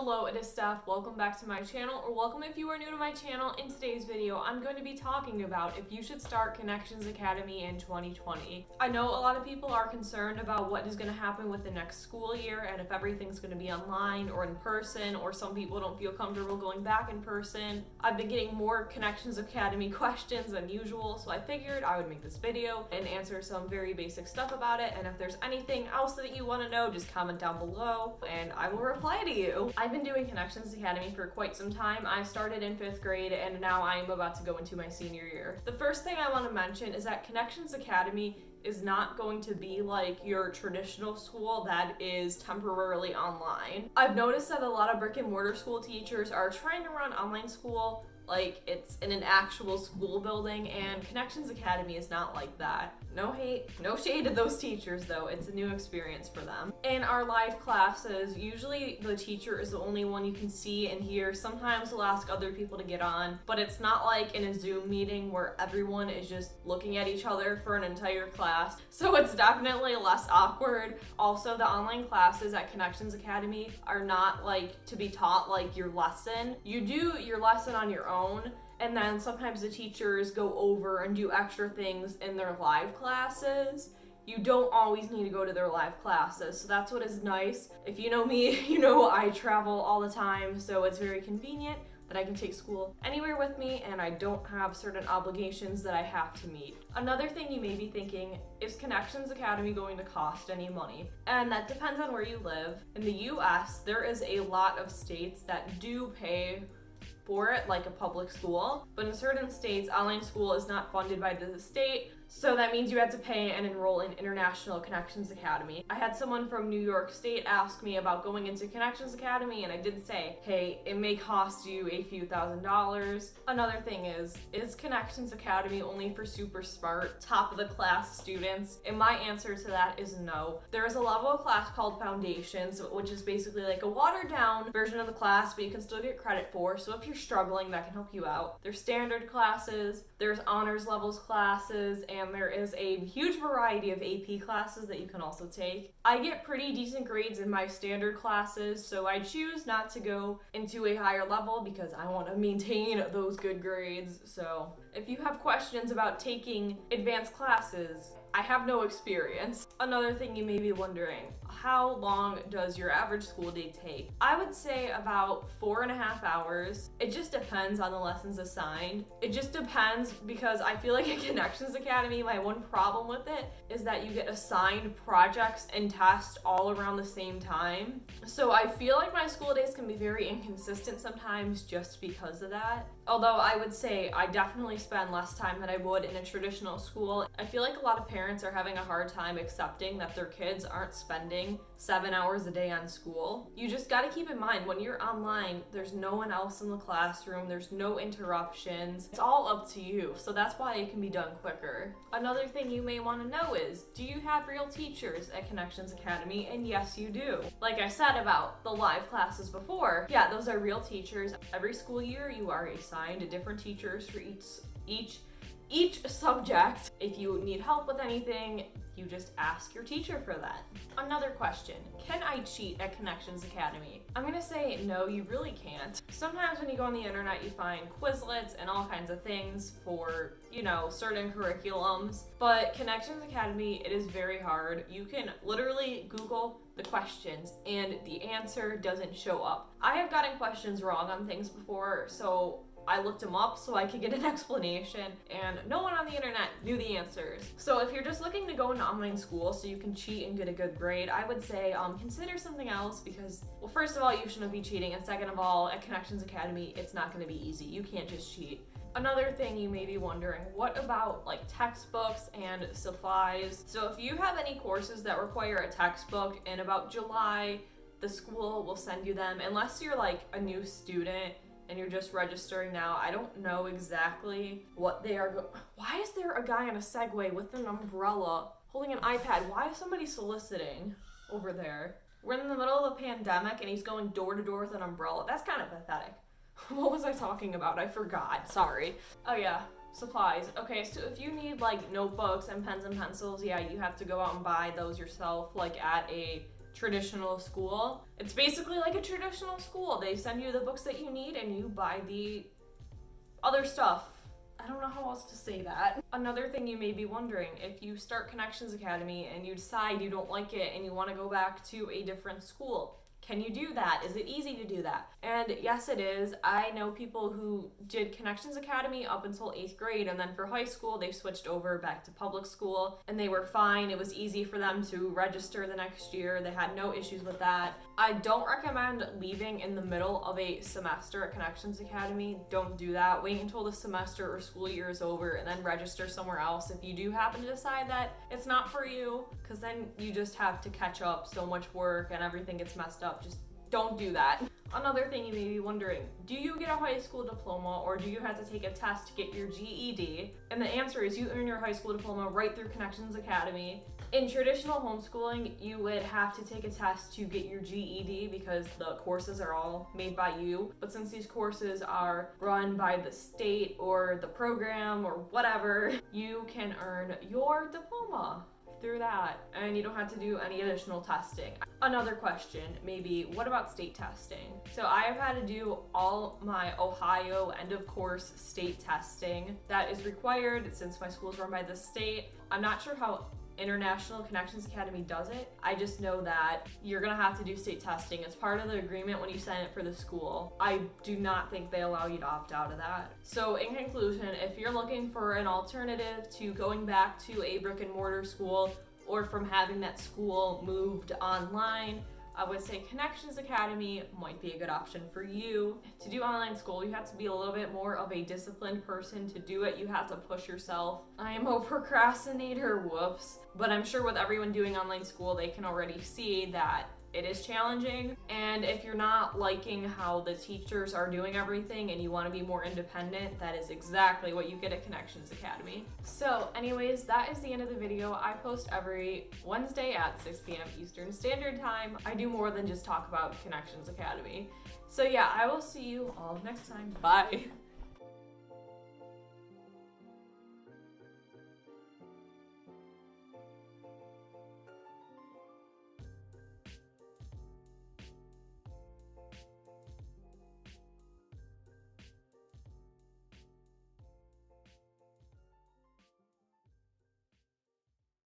Hello, it is Steph. Welcome back to my channel, or welcome if you are new to my channel. In today's video, I'm going to be talking about if you should start Connections Academy in 2020. I know a lot of people are concerned about what is going to happen with the next school year and if everything's going to be online or in person, or some people don't feel comfortable going back in person. I've been getting more Connections Academy questions than usual, so I figured I would make this video and answer some very basic stuff about it. And if there's anything else that you want to know, just comment down below and I will reply to you. I've been doing Connections Academy for quite some time. I started in 5th grade and now I'm about to go into my senior year. The first thing I want to mention is that Connections Academy is not going to be like your traditional school that is temporarily online. I've noticed that a lot of brick and mortar school teachers are trying to run online school like it's in an actual school building, and Connections Academy is not like that. No hate, no shade to those teachers though, it's a new experience for them. In our live classes, usually the teacher is the only one you can see and hear. Sometimes they'll ask other people to get on, but it's not like in a Zoom meeting where everyone is just looking at each other for an entire class. So it's definitely less awkward. Also, the online classes at Connections Academy are not like to be taught like your lesson. You do your lesson on your own, and then sometimes the teachers go over and do extra things in their live classes. You don't always need to go to their live classes, so that's what is nice. If you know me, you know I travel all the time, so it's very convenient that I can take school anywhere with me and I don't have certain obligations that I have to meet. Another thing you may be thinking, is Connections Academy going to cost any money? And that depends on where you live. In the US, there is a lot of states that do pay for it like a public school, but in certain states, online school is not funded by the state, so that means you have to pay and enroll in International Connections Academy. I had someone from New York State ask me about going into Connections Academy, and I did say, hey, it may cost you a few $1,000s. Another thing is Connections Academy only for super smart, top of the class students? And my answer to that is no. There is a level of class called Foundations, which is basically like a watered down version of the class, but you can still get credit for, so if you're struggling, that can help you out. There's standard classes, there's honors levels classes, and there is a huge variety of AP classes that you can also take. I get pretty decent grades in my standard classes, so I choose not to go into a higher level because I want to maintain those good grades. So if you have questions about taking advanced classes, I have no experience. Another thing you may be wondering, how long does your average school day take? I would say about 4.5 hours. It just depends on the lessons assigned. It just depends because I feel like at Connections Academy, my one problem with it is that you get assigned projects and tests all around the same time. So I feel like my school days can be very inconsistent sometimes just because of that. Although I would say I definitely spend less time than I would in a traditional school. I feel like a lot of parents are having a hard time accepting that their kids aren't spending 7 hours a day on school. You just gotta keep in mind, when you're online, there's no one else in the classroom, there's no interruptions. It's all up to you, so that's why it can be done quicker. Another thing you may wanna know is, do you have real teachers at Connections Academy? And yes, you do. Like I said about the live classes before, yeah, those are real teachers. Every school year, you are assigned different teachers for each subject. If you need help with anything, you just ask your teacher for that. Another question, can I cheat at Connections Academy? I'm gonna say no, you really can't. Sometimes when you go on the internet, you find Quizlets and all kinds of things for, you know, certain curriculums, but Connections Academy, it is very hard. You can literally Google the questions and the answer doesn't show up. I have gotten questions wrong on things before, so I looked them up so I could get an explanation, and no one on the internet knew the answers. So if you're just looking to go into online school so you can cheat and get a good grade, I would say consider something else because, well, first of all, you shouldn't be cheating, and second of all, at Connections Academy, it's not going to be easy. You can't just cheat. Another thing you may be wondering, what about like textbooks and supplies? So if you have any courses that require a textbook, in about July, the school will send you them, unless you're like a new student and you're just registering now. I don't know exactly what they are. Why is there a guy on a Segway with an umbrella holding an iPad? Why is somebody soliciting over there? We're in the middle of a pandemic and he's going door to door with an umbrella. That's kind of pathetic. What was I talking about? I forgot. Sorry. Oh yeah, supplies. Okay, so if you need like notebooks and pens and pencils, yeah, you have to go out and buy those yourself, like at a traditional school. It's basically like a traditional school. They send you the books that you need and you buy the other stuff. I don't know how else to say that. Another thing you may be wondering, if you start Connections Academy and you decide you don't like it and you want to go back to a different school, can you do that? Is it easy to do that? And yes, it is. I know people who did Connections Academy up until 8th grade, and then for high school, they switched over back to public school, and they were fine. It was easy for them to register the next year. They had no issues with that. I don't recommend leaving in the middle of a semester at Connections Academy. Don't do that. Wait until the semester or school year is over and then register somewhere else if you do happen to decide that it's not for you, because then you just have to catch up, so much work and everything gets messed up. Just don't do that. Another thing you may be wondering, do you get a high school diploma or do you have to take a test to get your GED? And the answer is you earn your high school diploma right through Connections Academy. In traditional homeschooling, you would have to take a test to get your GED because the courses are all made by you. But since these courses are run by the state or the program or whatever, you can earn your diploma through that, and you don't have to do any additional testing. Another question, maybe, what about state testing? So I have had to do all my Ohio end of course state testing that is required since my school is run by the state. I'm not sure how International Connections Academy does it. I just know that you're gonna have to do state testing. It's part of the agreement when you sign up for the school. I do not think they allow you to opt out of that. So in conclusion, if you're looking for an alternative to going back to a brick and mortar school or from having that school moved online, I would say Connections Academy might be a good option for you. To do online school, you have to be a little bit more of a disciplined person to do it. You have to push yourself. I am a procrastinator, whoops. But I'm sure with everyone doing online school, they can already see that it is challenging. And if you're not liking how the teachers are doing everything and you want to be more independent, that is exactly what you get at Connections Academy. So anyways, that is the end of the video. I post every Wednesday at 6 p.m. Eastern Standard Time. I do more than just talk about Connections Academy. So yeah, I will see you all next time. Bye.